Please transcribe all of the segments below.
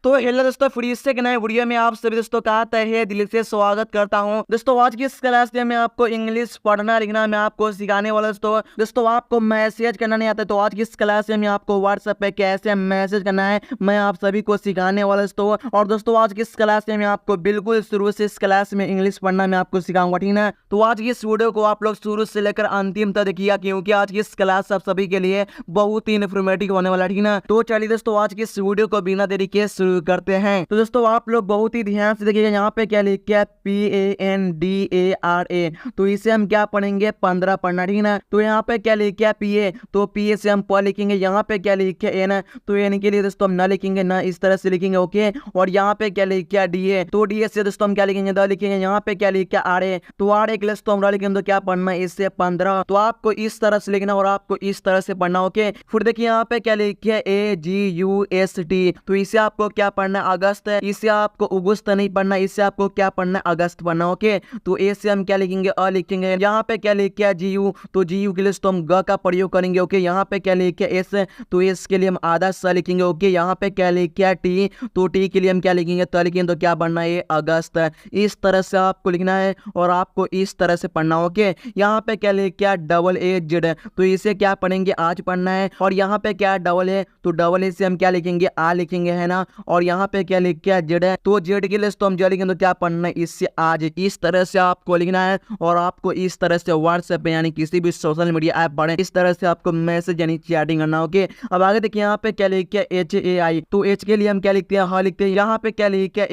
तो हेलो दोस्तों, फिर से एक नए वीडियो में आप सभी दोस्तों का तहे दिल से स्वागत करता हूं। दोस्तों आज की इस क्लास में मैं आपको इंग्लिश पढ़ना लिखना मैं आपको सिखाने वाला। दोस्तों आपको मैसेज करना नहीं आता तो आज की इस क्लास में आपको व्हाट्सएप पे कैसे मैसेज करना है मैं आप सभी को सिखाने वाला दोस्तों। और दोस्तों आज की इस क्लास में मैं आपको बिल्कुल शुरू से इस क्लास में इंग्लिश पढ़ना मैं आपको सिखाऊंगा, ठीक है। तो आज की इस वीडियो को आप लोग शुरू से लेकर अंतिम तक देखिएगा, क्योंकि आज की इस क्लास आप सभी के लिए बहुत ही इन्फॉर्मेटिव होने वाला, ठीक है। तो चलिए दोस्तों आज की इस वीडियो को बिना देरी के शुरू करते हैं। तो दोस्तों आप लोग बहुत ही ध्यान से देखिएगा, यहाँ पे क्या लिखा है PANDARA। तो इसे हम क्या पढ़ेंगे 15 पढ़ना, ठीक है। तो यहाँ पे क्या लिखा है PA, तो PA से हम प लिखेंगे। यहाँ पे क्या लिखा है N, तो N के लिए दोस्तों हम ना लिखेंगे ना, इस तरह से लिखेंगे, ओके। और यहाँ पे क्या लिखा है DA, तो DA से दोस्तों हम क्या लिखेंगे द लिखेंगे। यहाँ पे क्या लिखा है RA, तो RA के लिए तो हम लिखेंगे तो क्या पढ़ना है इससे 15। तो आपको इस तरह से लिखना और आपको इस तरह से पढ़ना, ओके। फिर देखिए यहाँ पे क्या लिखा है AGUST, तो इसे आपको क्या पढ़ना है अगस्त है, इसे आपको अगस्त नहीं पढ़ना, इसे आपको क्या पढ़ना है अगस्त पढ़ना, ओके। तो ए से हम क्या लिखेंगे अ लिखेंगे। यहाँ पे क्या लिखा है GU, तो GU के लिए तो हम ग का प्रयोग करेंगे, ओके। यहाँ पे क्या लिखा है S, तो S के लिए हम आधा स लिखेंगे, ओके। यहाँ पे क्या लिखा है T, तो T के लिए हम क्या लिखेंगे त लिखेंगे, तो क्या पढ़ना है अगस्त। इस तरह से आपको लिखना है और आपको इस तरह से पढ़ना, ओके। यहाँ पे क्या लिखा है AZ, तो इसे क्या पढ़ेंगे आज पढ़ना है। और यहाँ पे क्या डबल है, तो डबल ए से हम क्या लिखेंगे आ लिखेंगे, है ना। और यहाँ पे क्या लिखा है जेड है, तो जेड के लिए तो हम जेड लिखेंगे, तो क्या पढ़ना है इससे आज। इस तरह से आपको लिखना है और आपको इस तरह से व्हाट्सएप पे यानी किसी भी सोशल मीडिया ऐप पढ़े इस तरह से आपको मैसेज यानी चैटिंग करना, ओके। अब आगे देखिए यहाँ पे क्या लिखा है HAI, तो H के लिए हम क्या लिखते हैं हाँ लिखते हैं। यहाँ पे क्या लिखा है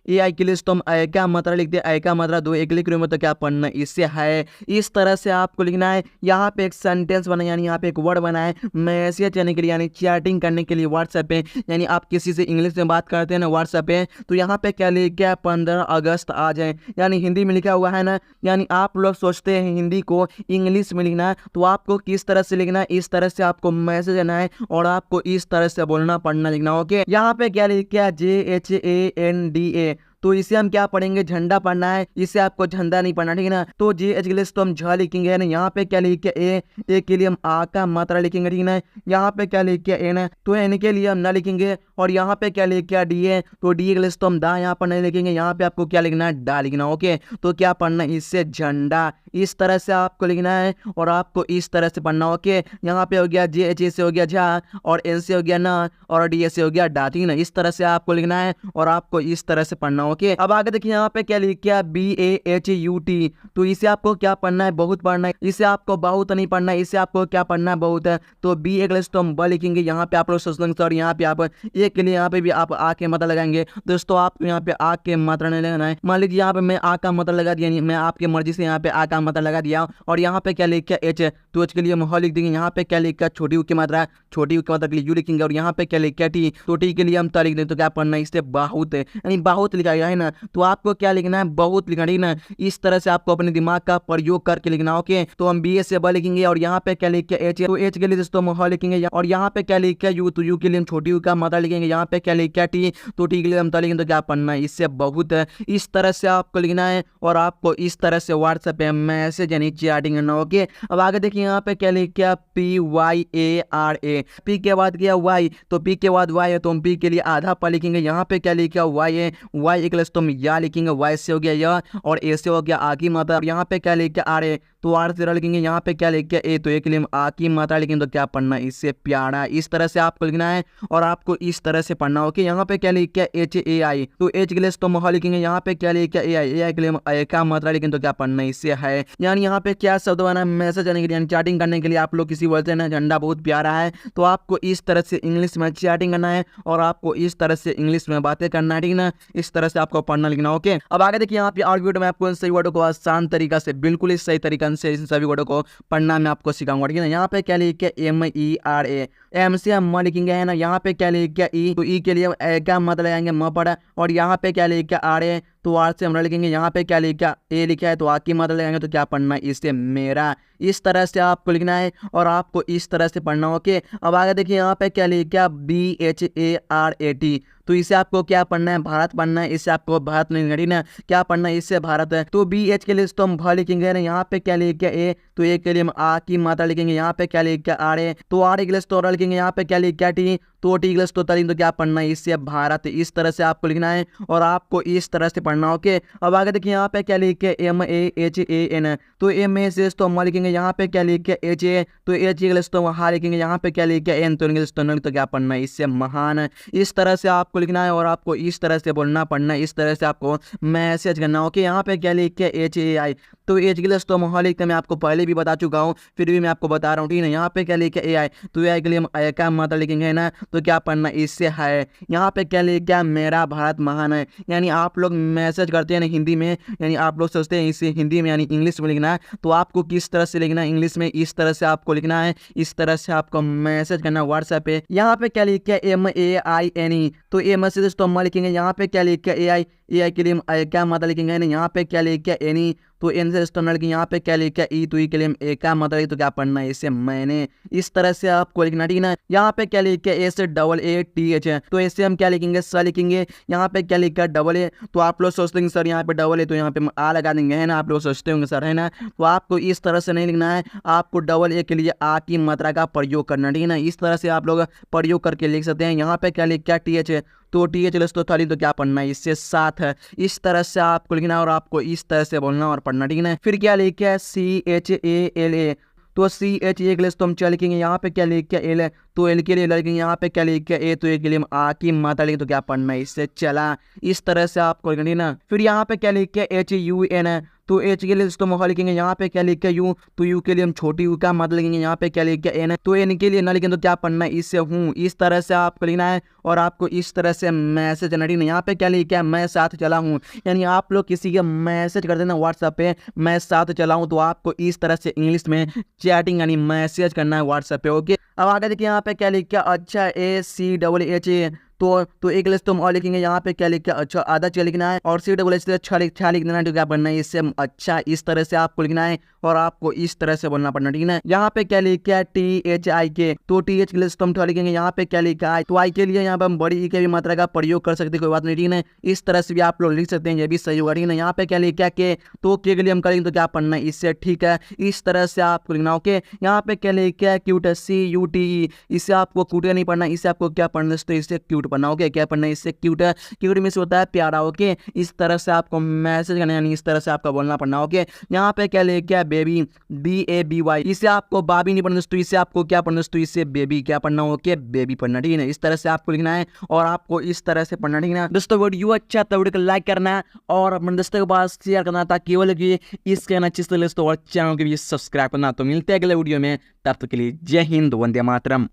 AI के लिए तो हम ए का मात्रा लिखते हैं, ए का मात्रा दो एक लिख रहे हो तो क्या पढ़ना है इससे है। इस तरह से आपको लिखना है। यहाँ पे एक सेंटेंस बना यानी यहाँ पे एक वर्ड बना है मैसेज करने के लिए यानी चैटिंग करने के लिए व्हाट्सएप पे, यानी आप किसी से इंग्लिश में बात करते हैं ना व्हाट्सएप पे। तो यहाँ पे क्या लिखा है 15 अगस्त आ जाए, यानी हिंदी में लिखा हुआ है ना। यानी आप लोग सोचते हैं हिंदी को इंग्लिश में लिखना है, तो आपको किस तरह से लिखना है इस तरह से आपको मैसेज देना है और आपको इस तरह से बोलना पढ़ना लिखना, ओके। यहाँ पे क्या लिखा है JHANDA, तो इसे हम क्या पढ़ेंगे झंडा पढ़ना है, इसे आपको झंडा नहीं पढ़ना, ठीक है ना। तो JH के लिए तो हम झ लिखेंगे ना। यहाँ पे क्या लिखे ए के लिए हम आ का मात्रा लिखेंगे, ठीक है ना। यहाँ पे क्या लिखे N, तो N के लिए हम ना लिखेंगे। और यहाँ पे क्या लिखे DA, तो DA के लिए तो हम दा यहाँ पर नहीं लिखेंगे, यहाँ पे आपको क्या लिखना है डा लिखना, ओके। तो क्या पढ़ना है इससे झंडा, इस तरह से आपको लिखना है और आपको इस तरह से पढ़ना, ओके। यहाँ पे हो गया JH से हो गया झा और N से हो गया ना और DA से हो गया डा, ठीक है ना। इस तरह से आपको लिखना है और आपको इस तरह से पढ़ना, ओके। अब आगे देखिए यहाँ पे क्या लिखा BAHUT, तो इसे आपको क्या पढ़ना है बहुत पढ़ना है, इसे आपको बहुत नहीं पढ़ना है, इसे आपको क्या पढ़ना है बहुत है। तो B एक लिस्ट तो हम ब लिखेंगे। यहाँ पे आप लोग सोच लेंगे सर यहाँ पे आप एक के लिए यहाँ पे भी आप आ के मात्रा लगाएंगे, दोस्तों आप यहाँ पे आ के मात्रा नहीं लगाना है। मान लीजिए यहाँ पे मैं आ का मात्रा लगा दिया, मैं आपकी मर्जी से यहाँ पे आ का मात्रा लगा दिया। और यहाँ पे क्या लिखा H, तो H के लिए हम ह लिख देंगे। यहाँ पे क्या लिखा छोटी U की मात्रा, छोटी U की मात्रा के लिए U लिखेंगे। और यहाँ पे क्या लिखा T, तो T के लिए हम त लिख देंगे, तो क्या पढ़ना है इससे बहुत है यानी बहुत लिखा गया है ना। तो आपको क्या लिखना है बहुत लिखना, ठीक ना। इस तरह से आपको अपने दिमाग का प्रयोग करके लिखना, ओके। तो हम BA से ब लिखेंगे। और यहाँ पे क्या लिखे H, तो H के लिए दोस्तों हम ह लिखेंगे। और यहाँ पे क्या लिखा U, तो U के लिए हम छोटी U का मात्रा लिखेंगे। यहाँ पे क्या लिखा T, तो T के लिए हम त लिखेंगे, तो क्या पढ़ना है इससे बहुत है। इस तरह से आपको लिखना है और आपको इस तरह से व्हाट्सएप पे मैसेज यानी चैटिंग करना, ओके। अब आगे देखिए यहाँ पे क्या लिखा PYARA, P के बाद क्या Y, तो P के बाद Y है तो हम P के लिए आधा प लिखेंगे। यहाँ पे क्या लिखा Y है, Y एक लिस्ट तो हम या लिखेंगे, Y से हो गया या और A से हो गया आ की मात्रा। यहाँ पे क्या लिखा RA, तो R से लिखेंगे। यहाँ पे क्या लिखा A, तो A के लिए हम आ की मात्रा लिखेंगे, तो क्या पढ़ना है इससे प्यारा। इस तरह से आपको लिखना है और आपको इस तरह से पढ़ना, ओके। यहाँ पे क्या लिखा HAI, तो H के लिए तो हम लिखेंगे। यहाँ पे क्या लिखा AI के लिए हम A का मात्रा लिखेंगे, तो क्या पढ़ना है इससे है। यानी यहाँ पे क्या शब्द बना मैसेज करने के लिए चैटिंग करने के लिए आप लोग किसी बोलते हैं ना झंडा बहुत प्यारा है, तो आपको इस तरह से इंग्लिश में चैटिंग करना है और आपको इस तरह से इंग्लिश में बातें करना है, ठीक ना। इस तरह से आपको पढ़ना लिखना, ओके। अब आगे देखिए यहाँ पे और वीडियो में आपको इन सही वर्डों को आसान तरीका से बिल्कुल इस सही तरीका से इन सभी वर्डों को पढ़ना मैं आपको सिखाऊंगा, ठीक है ना। यहाँ पे क्या लिखे MERA, M से हम म लिखेंगे, है ना। यहाँ पे क्या लिखे E, तो E के लिए हम ए का मतलब लगाएंगे म पड़ा। और यहाँ पे क्या लिखे RA, तो आर से हमरा लिखेंगे यहाँ पे क्या लिखा ए लिखा है तो आ की मात्रा लगाएंगे तो क्या पढ़ना है इससे मेरा। इस तरह से आपको लिखना है और आपको इस तरह से पढ़ना। ओके, अब आगे देखिए यहाँ पे क्या लिखा BHARAT, तो इसे आपको क्या पढ़ना है भारत पढ़ना है, इससे आपको भारत नहीं घड़ी ना क्या पढ़ना है इससे भारत है। तो BH के लिए तो हम भ लिखेंगे ना, यहाँ पे क्या लिखा ए तो ए के लिए हम आ की मात्रा लिखेंगे, यहाँ पे क्या लिखा आर ए तो आर के लिए तो और लिखेंगे, यहाँ पे क्या लिखा टी तो टी ग्लस तो तरीन तो क्या पढ़ना है इससे भारत। इस तरह से आपको लिखना है और आपको इस तरह से पढ़ना। ओके, अब आगे देखिए यहाँ पे क्या लिखे MAHAN, तो MA से तो हम लिखेंगे, यहाँ पे क्या लिखे HA तो H ग्लस तो वहाँ लिखेंगे, यहाँ पे क्या लिखे N तो इंग्लिश तो क्या पढ़ना है इससे महान। इस तरह से आपको लिखना है और आपको इस तरह से बोलना पढ़ना है, इस तरह से आपको मैसेज करना। ओके, यहाँ पे क्या लिखे HAI तो एच ग्लस तो हम लिखते मैं आपको पहले भी बता चुका हूँ, फिर भी मैं आपको बता रहा हूँ ठीक है। यहाँ पे क्या लिखे AI तो AI के लिए हम का मात्रा लिखेंगे ना तो क्या पढ़ना इससे है। यहाँ पे क्या लिखा मेरा भारत महान है, यानी आप लोग मैसेज करते हैं ना हिंदी में, यानी आप लोग सोचते हैं इसे हिंदी में यानी इंग्लिश में लिखना है, तो आपको किस तरह से लिखना है इंग्लिश में, इस तरह से आपको लिखना है, इस तरह से आपको मैसेज करना है व्हाट्सएप पे। यहाँ पे क्या लिखा है MAINE तो ए मैसेज तो हम लिखेंगे, यहाँ पे क्या लिखा है AI के लिए हम क्या मात्रा लिखेंगे ना, यहाँ पे क्या लिखा है एनी तो एन से स्टर्नल की, यहाँ पे क्या लिखा है ई तो ई के लिए हम ए का मतलब तो क्या पढ़ना है इससे मैंने। इस तरह से आपको लिखना ठीक ना। यहाँ पे क्या लिखा है ए से AATH है तो ऐसे हम क्या लिखेंगे स लिखेंगे, यहाँ पे क्या लिखा है AA तो आप लोग सोचते हैं सर यहाँ पे AA तो यहाँ पे हम आ लगा देंगे है ना, आप लोग सोचते होंगे सर है ना, तो आपको इस तरह से नहीं लिखना है, आपको AA के लिए आ की मात्रा का प्रयोग करना ठीक है ना। इस तरह से आप लोग प्रयोग करके लिख सकते हैं। यहाँ पे क्या लिखा है TH है तो TH लस तो थाली तो क्या पढ़ना है इससे साथ है। इस तरह से आपको लिखना और आपको इस तरह से बोलना और पढ़ना ठीक है। फिर क्या लिखा है CHALA तो CHA के लिए तो हम क्या लिखेंगे, यहाँ पे क्या लिखा है एल तो एल के लिए लिखेंगे, यहाँ पे क्या लिखा है ए तो ए के लिए हम आ की मात्रा लिखेंगे तो क्या पढ़ना है इससे चला। इस तरह से आपको लिखना ना। फिर यहाँ पे क्या लिखा है HUN है तो H के लिए तो हम लिखेंगे, यहाँ पे क्या लिखा है यू तो यू के लिए हम छोटी यू का मतलब लिखेंगे, यहाँ पे क्या लिखा है एन तो एन के लिए ना लिखेंगे तो क्या पढ़ना है इससे हूँ। इस तरह से आपको लिखना है और आपको इस तरह से मैसेज करना है। यहाँ पे क्या लिखा है मैं साथ चला हूँ, यानी आप लोग किसी के मैसेज कर देना व्हाट्सएप पे मैं साथ चला हूँ, तो आपको इस तरह से इंग्लिश में चैटिंग यानी मैसेज करना है व्हाट्सएप पे। ओके, अब आगे देखिए यहाँ पे क्या लिखा है अच्छा ACHA तो एक लेस तो हम और लिखेंगे, यहाँ पे क्या लिखा अच्छा आधा च लिखना है और CHH से अच्छा लिख देना है तो क्या पढ़ना है इससे अच्छा। इस तरह से आपको लिखना है और आपको इस तरह से बोलना पड़ना ठीक है। यहाँ पे क्या लिखा है THIK तो TH के लिए तो हम थोड़ा लिखेंगे, यहाँ पे क्या लिखा है तो आई के लिए यहाँ पे हम बड़ी ई के भी मात्रा का प्रयोग कर सकते हैं, कोई बात नहीं ठीक है। इस तरह से भी आप लोग लिख सकते हैं, ये भी सही होगा ठीक है। यहाँ पे क्या लिखा है के तो के लिए हम करेंगे तो क्या पढ़ना है इससे ठीक है। इस तरह से आपको लिखना। ओके, यहाँ पे क्या लिखा है क्यूट CUTE इससे आपको क्यूटे नहीं पढ़ना, इससे आपको क्या पढ़ना है तो इससे क्यूट पढ़ना। ओके, क्या पढ़ना है इससे क्यूट है, क्यूट में से होता है प्यारा। ओके, इस तरह से आपको मैसेज करना यानी इस तरह से आपका बोलना पड़ना। ओके, यहाँ पे क्या लिखा है बेबी BABY इसे आपको बाबी नहीं पढ़ना तो इससे आपको क्या पढ़ना तो इससे बेबी क्या पढ़ना ओके बेबी पढ़ना ठीक है। इस तरह से आपको लिखना है और आपको इस तरह से पढ़ना ठीक है। दोस्तों वीडियो अच्छा तो वीडियो को लाइक करना और अपने दोस्तों के पास शेयर करना ताकि वो लगे इसके अच्छे से और चैनल के लिए सब्सक्राइब करना। तो मिलते हैं अगले वीडियो में, तब तक के लिए जय हिंद वंदे मातरम।